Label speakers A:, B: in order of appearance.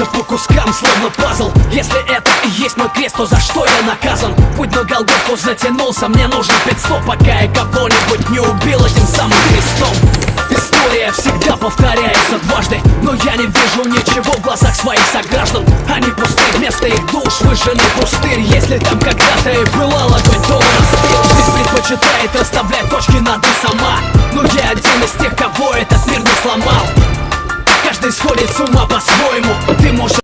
A: складывается по кускам, словно пазл. Если это и есть мой крест, то за что я наказан? Путь на Голгофу затянулся, мне нужен пит-стоп, пока я кого-нибудь не убил этим самым крестом. История всегда повторяется дважды, но я не вижу ничего в глазах своих сограждан. Они пусты, вместо их душ выжженный пустырь. Если там когда-то и пылал огонь, то он остыл. Жизнь предпочитает расставлять точки над «и» сама, но я один из тех, кого этот мир не сломал. Каждый сходит с ума по-своему. Ты можешь